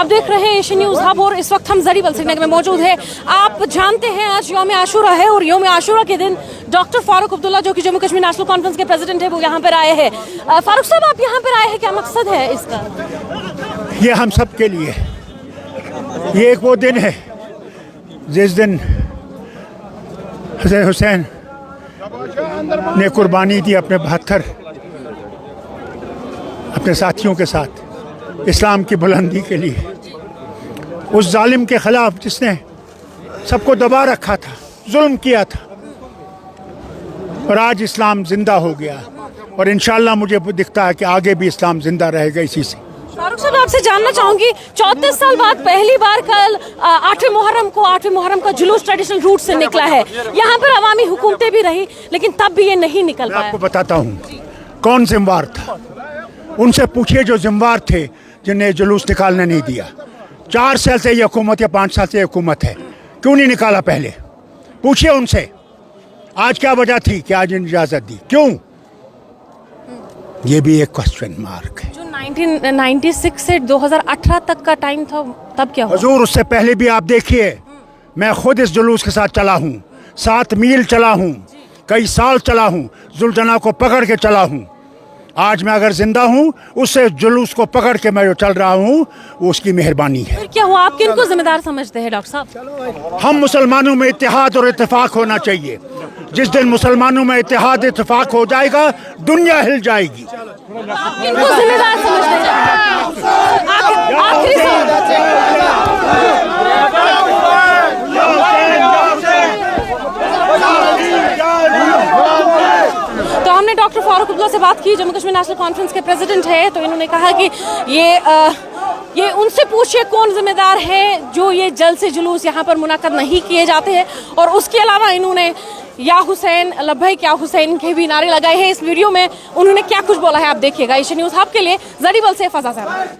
आप देख रहे हैं एशियन न्यूज़ हब और इस वक्त हम जरीबल श्रीनगर में मौजूद है। आप जानते हैं आज यौम आशूरा है और यौम आशूरा के दिन डॉक्टर फारूक अब्दुल्ला जो कि जम्मू कश्मीर नेशनल कॉन्फ्रेंस के प्रेसिडेंट है वो यहाँ पर आए हैं। फारूक साहब, आप यहाँ पर आए हैं, क्या मकसद है इसका? ये हम सब के लिए ये एक वो दिन है जिस दिन हज़रत हुसैन ने कुर्बानी दी अपने 72 अपने साथियों के साथ इस्लाम की बुलंदी के लिए, उस जालिम के ख़िलाफ़ जिसने सबको दबा रखा था, जुल्म किया था। और आज इस्लाम ज़िंदा हो गया और इंशाअल्लाह मुझे दिखता है कि आगे भी इस्लाम ज़िंदा रहेगा इसी से। फारूक साहब, आपसे जानना चाहूंगी, 34 साल बाद पहली बार कल 8वें मुहर्रम का जुलूस ट्रेडिशनल रूट से निकला है। यहाँ पर अवामी हुकूमतें भी रही लेकिन तब भी ये नहीं निकल पाया। आपको बताता हूँ कौन जिम्मेवार था। उनसे पूछिए जो जिम्मेवार थे जिन्हें जुलूस निकालने नहीं दिया। 4 साल से ये हुकूमत या 5 साल से ये हुकूमत है, क्यों नहीं निकाला पहले? पूछिए उनसे। आज क्या वजह थी कि आज इजाज़त दी, क्यों? ये भी एक क्वेश्चन मार्क है। जो 1996 से 2018 तक का टाइम था तब क्या हुआ? हुजूर, उससे पहले भी आप देखिए, मैं खुद इस जुलूस के साथ चला हूँ, 7 मील चला हूँ, कई साल चला हूँ, जुल्जना को पकड़ के चला हूँ। आज मैं अगर जिंदा हूँ उससे जुलूस को पकड़ के मैं जो चल रहा हूँ वो उसकी मेहरबानी है। फिर क्या हुआ? आप किनको जिम्मेदार समझते हैं डॉक्टर साहब? हम मुसलमानों में इत्तेहाद और इत्तेफाक होना चाहिए। जिस दिन मुसलमानों में इत्तेहाद इत्तेफाक हो जाएगा दुनिया हिल जाएगी। आप किनको जिम्मेदार समझते हैं? आखिरी तो हमने डॉक्टर फारूक अब्दुल्ला से बात की, जम्मू कश्मीर नेशनल कॉन्फ्रेंस के प्रेसिडेंट है। तो इन्होंने कहा कि ये उनसे पूछिए कौन जिम्मेदार है जो ये जल्द से जुलूस यहाँ पर मुनाकद नहीं किए जाते हैं। और उसके अलावा इन्होंने या हुसैन लब्बैक या हुसैन के भी नारे लगाए हैं। इस वीडियो में उन्होंने क्या कुछ बोला है आप देखिएगा। एशियन न्यूज़ हब के लिए जरीबल से फजा साहब।